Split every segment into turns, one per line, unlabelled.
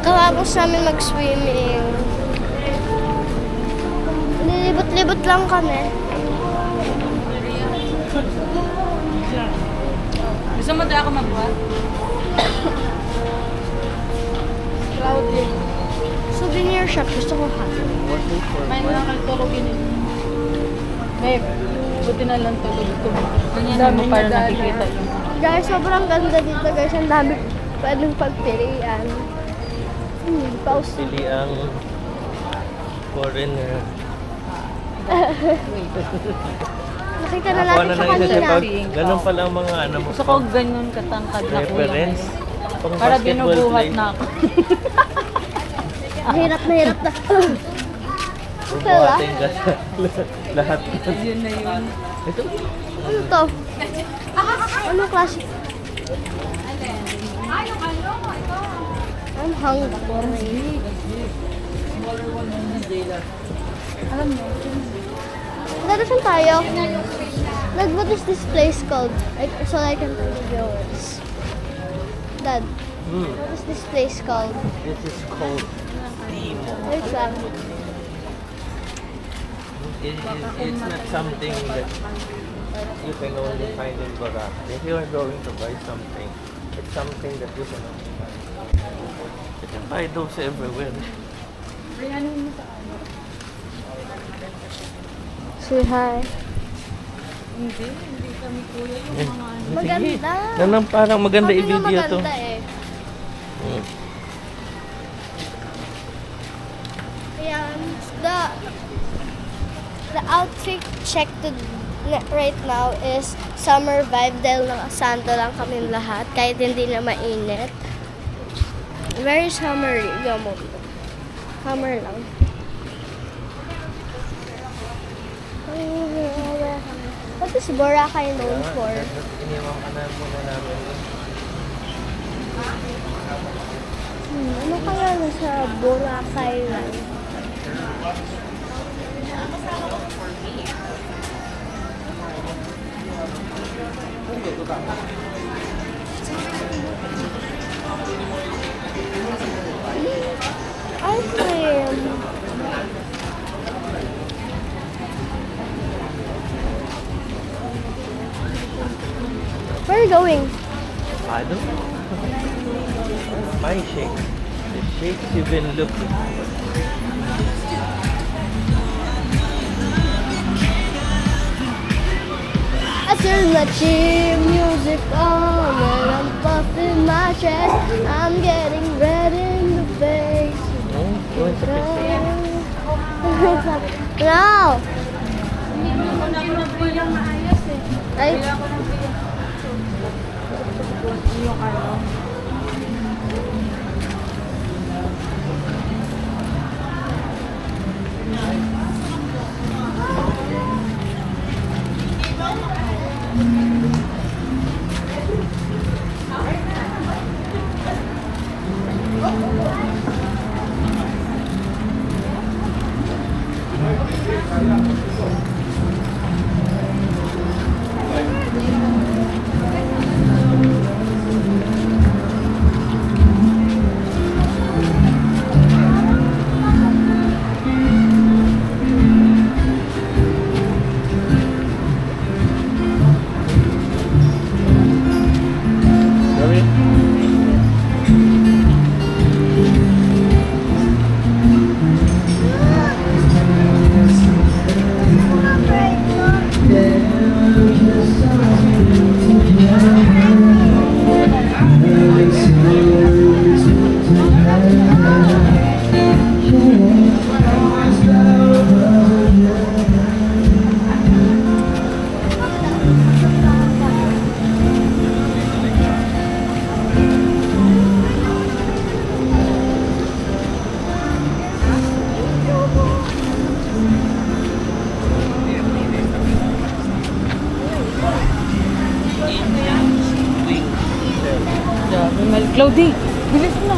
Kakapos namin mag-swimming. Nilibot-libot lang kami.
Gusto mo tayo ako magbuhat? Cloudy.
Souvenir shop. Gusto ko hat.
May nakakaltulogin yun. Babe, buti na lang tulog ito. Dami mo para nakikita yun.
Guys, sobrang ganda dito guys. Ang dami pwedeng pagpilian. Pause.
Pili ang foreigner.
Nakita na
Ako
natin
na
siya
lang isa
kanina.
pag ganun pala ang mga ano mo.
Gusto ko ganyan katangkad na kuya.
Reference. Pang
Para
basketball
binubuhat
play.
na ako.
Hirap na hirap na.
Bubuhatin ka lahat.
Yun na yun.
Ito.
Ano to? Anong klase? I'm hungry.
Alam mo,
Dito saan tayo? Dad, what is this place called? So I can tell the viewers. Dad, what is this place called?
This is called Timo.
Wait lang.
It's not something that you can only find in Boracay. If you are going to buy something, it's something that you can only find. You can buy those everywhere.
Say hi.
hindi kami kuya yung mga ano.
Maganda.
Nanang parang maganda
Sabi nga
i-video to.
maganda eh.
Mm.
Kaya the outfit check right now is summer vibe dahil nakasanto lang kami lahat kahit hindi na mainit. Very summery. Yamo. Summer lang. What is Boracay known for?
Iniwan ka na muna namin.
Ano kaya nasa Boracay lang? Ice cream. Where are you going?
I don't know. My shake. The shakes you've been looking for.
I turn the cheap music on and I'm puffing my chest. I'm getting red in the face.
No? Going to pick
No!
Ako na kuya maayos eh.
Ay,
Kaya ako nang biyak. Yung ano. Cloudy, bilis na.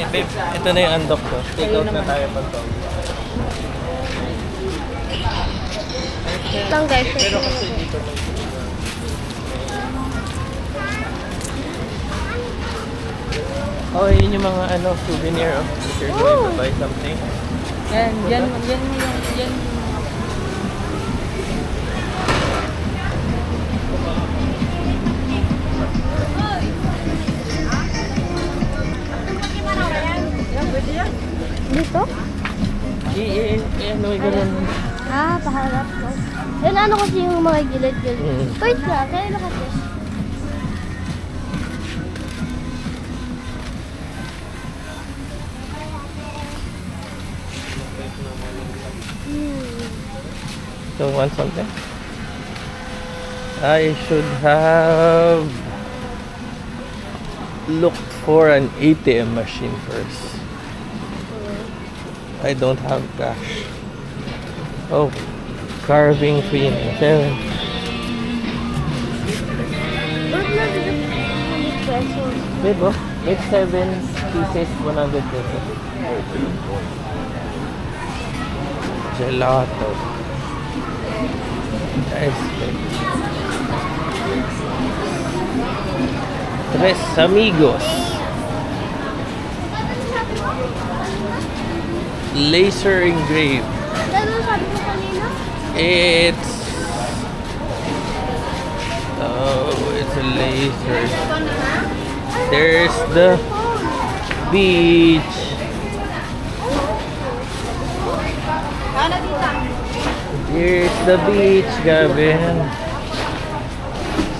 Babe, ito na yung undock ko. Take out na tayo pag to.
Lang guys.
Pero kasi dito lang. Oh, yun yung mga ano, souvenir of if you're going to buy something.
Yan.
Dito?
Ano yung ganun?
Ah, paharap ko. Yan ano kasi yung mga gilid-gilid.
Mm.
Wait na, kaya na kasi.
So, want something? I should have looked for an ATM machine first. I don't have cash. Oh, carving fee. 7.
Ba't na dito 100 pesos?
Wait, oh. Wait, 7 pieces, 100 pesos. Gelato. Ice cream. Tres amigos. Laser engraved.
Ano sabi mo kanina?
It's a laser. There's the beach. Here's the beach, Gavin.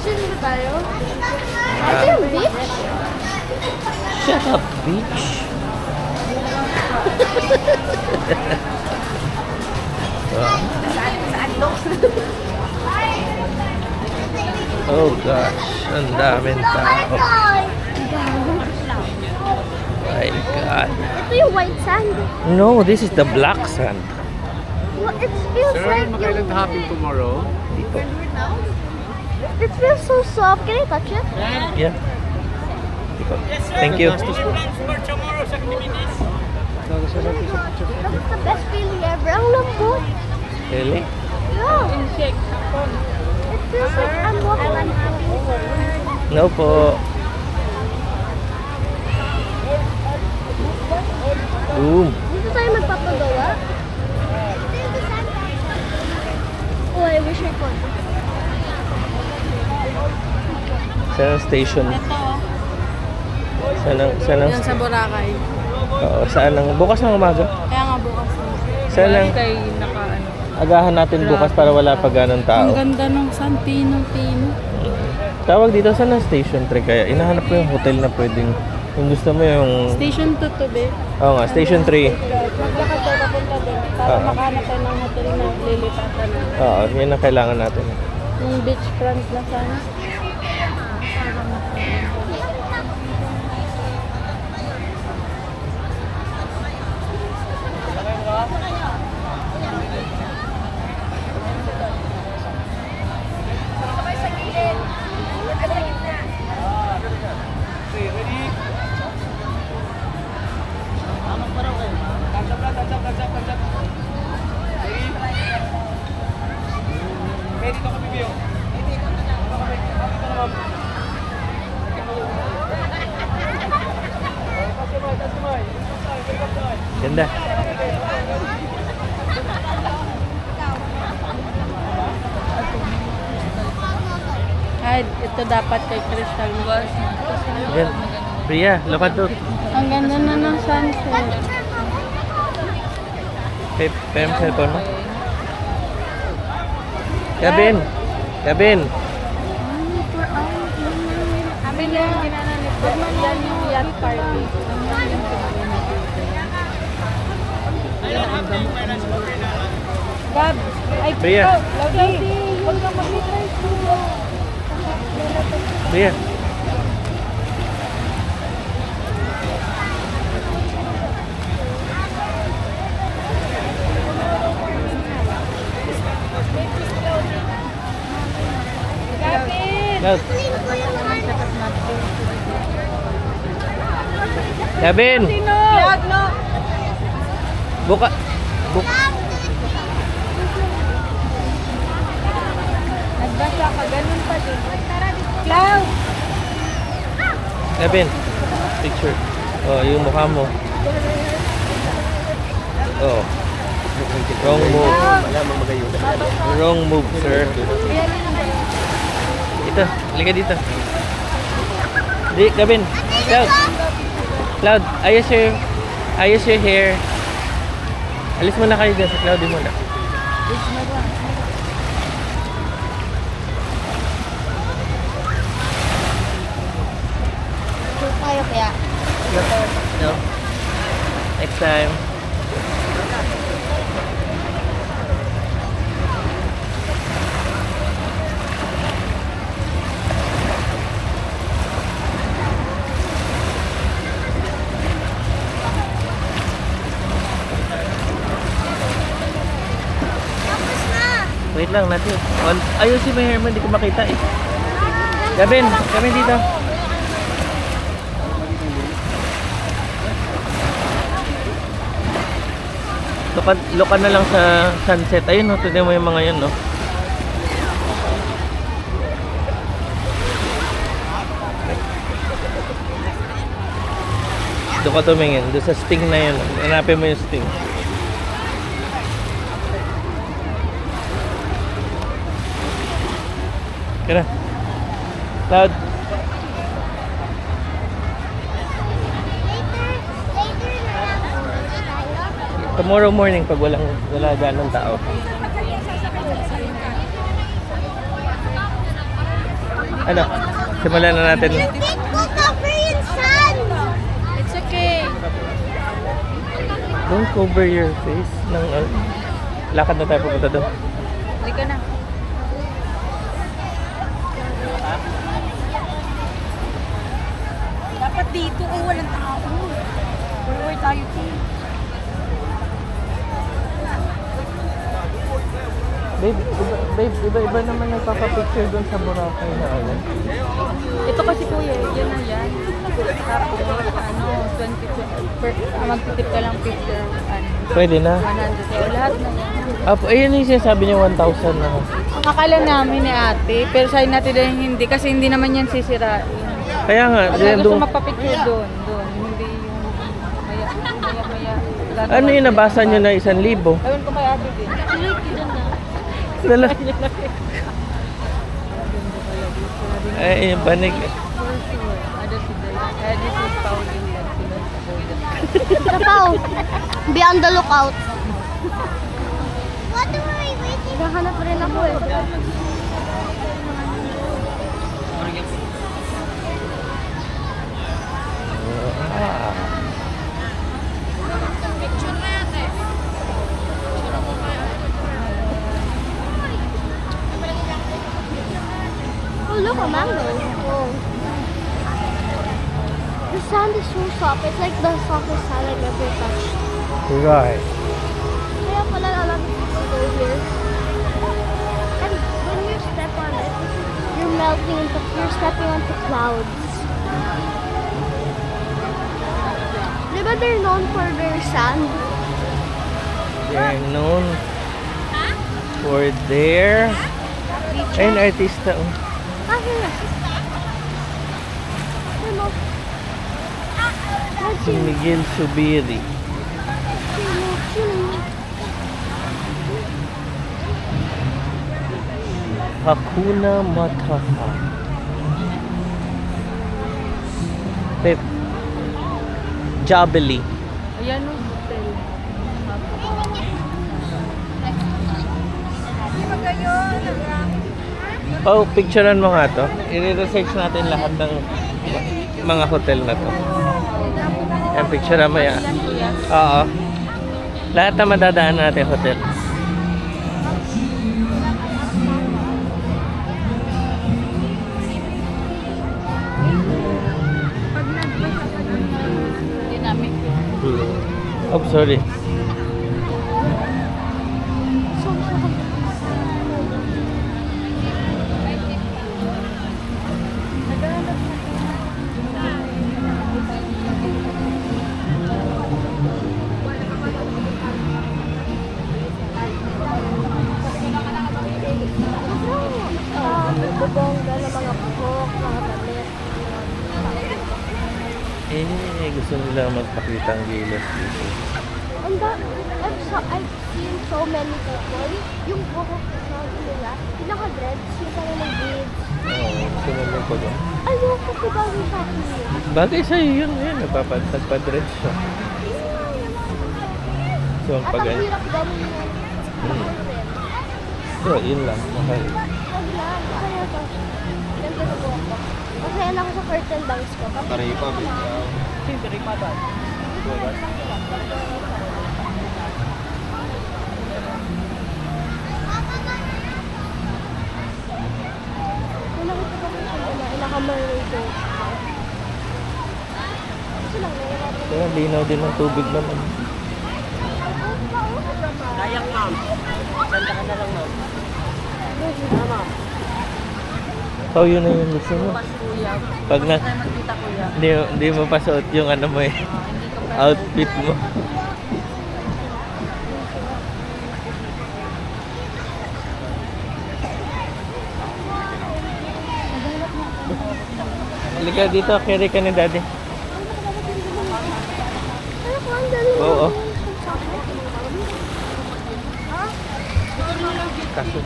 Sino ba tayo? Ito yung beach?
Shut up, beach. Oh gosh, ang daming tao. My God.
Ito yung white sand.
No, this is the black sand.
Well, it feels like yung...
happen tomorrow?
It feels so soft. Can I touch it?
Yeah. Thank you.
That's the best feeling ever. Ang lambot.
Really?
Yeah. It feels like I'm walking.
No po. Boom.
Dito tayo magpapagawa. Oh, I wish I could.
Saan ang station? Saan ang...
Yan sa Boracay.
Oo, saan ang... Bukas ng umaga?
Kaya nga bukas.
Saan ang...
Kay naka-ano.
Agahan natin bukas para wala pa ganong tao.
Ang ganda ng San Pino.
Tawag dito, saan ang station 3 kaya? Inahanap ko yung hotel na pwedeng... Kung gusto mo yung...
Station 2 to be.
Oo nga, station 3.
Maglakad tayo papunta doon para makahanap tayo ng hotel na lilipatan.
Oo, yun ang kailangan natin.
Yung beachfront na sana.
Ganda.
Ay, ito dapat kay Crystal Wars.
Yan. Priya, look at to.
Ang ganda na ng sunset.
Pem cellphone mo. Gavin! Gavin!
Amin na yung ginananip. Pag man yan yung yacht party. Gab, ay
Priya.
lagi. Huwag kang mag-try to.
Priya. Gab. Gavin! Buka. Buka.
Nagbasa ka, ganun pa din. Cloud!
Kevin, picture. Oh, yung mukha mo. Oh. Wrong move. Wrong move, sir. Ito, halika dito. Di, Kevin. Cloud. Cloud, ayos your hair. Alis mo na kayo dyan sa Cloudy muna.
Tayo kaya.
No. Next time. Wait lang natin. Ayusin mo yung hair mo, hindi ko makita eh. Gavin dito. Lukan na lang sa sunset. Ayun, no, tignan mo yung mga yun, no. Doon ka tumingin. Doon sa sting na yun. Hanapin mo yung sting. Kira. Cloud. Tomorrow morning pag wala ganong tao. Ano? Simulan na natin.
It's okay.
Don't cover your face. Lakad na tayo pupunta doon.
Hindi ka na. Dapat dito kung walang tao. Wala tayo dito.
Babe, iba naman nagpapapicture doon sa Boracay na ano.
Ito kasi kuya, yan na yan. Tapos, 20, magtitip ka lang picture,
Pwede na.
100. So, lahat na yan.
Ayun yung sinasabi niya 1,000 na.
Ang akala namin ni ate, pero sabi natin din hindi, kasi hindi naman yan sisirain.
Kaya nga,
Kasi gusto
doon.
magpapicture doon. Hindi yung maya.
Ano yung nabasa niyo na 1,000?
Ewan ko kay ate din.
Dala. Ay, yung banig.
Trapaw. Be on the lookout. What am I waiting? Nakahanap rin ako eh. Oh, look, a mango. Oh. The sand is so soft. It's like the softest sand I've ever touched.
Right.
Kaya pala a lot of people go here. And when you step on it, you're stepping onto clouds. Diba they're known for their sand?
They're known for their... Ayun, artista. Oh.
Kasi na. Ano?
Si Miguel Subiri. Hakuna Matata. Pep. Jabali.
Ayan o, hotel.
Oh, picturean mo nga to. I-research natin lahat ng mga hotel na to. Yan, picturean mo yan.
Ayan kuya.
Oo. Lahat na madadaan natin hotel.
Hindi namin.
Oh, sorry. Gusto nila magpakita ang gilas dito.
And I've seen so many people, yung buhok nila, pinaka-dreads, yung parang mag-beads.
Oo, gusto nila ko doon.
Ayoko ko bagay sa akin yun.
Bagay sa'yo yun, nagpa-dreads siya. So, ang
At ang
pag
hirap gawin yun.
So, yun lang. Okay.
Wag na, kaya to. Ganda na buhok ko. Masaya na ako sa curtain bangs ko.
Pareho pa,
Siyempre, madal.
Kung nakita ko siya na, nakamarry ko. Kasi lang, nahirapan.
Kaya linaw din ng tubig naman.
Kayak, ma'am. Sanda ka na lang, ma'am. Ma'am.
So, yun na yung gusto mo.
Kuya.
Pag na,
Tayo magkita, kuya.
hindi mo pa suot yung ano mo eh,
Hindi ka pa.
outfit mo. Halika dito, carry ka ni daddy.
Ano ko, ang dali mo.
Oo. Kaso.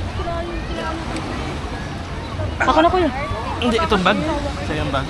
Ako na, kuya.
Hindi, itong bag. Sa yung bag.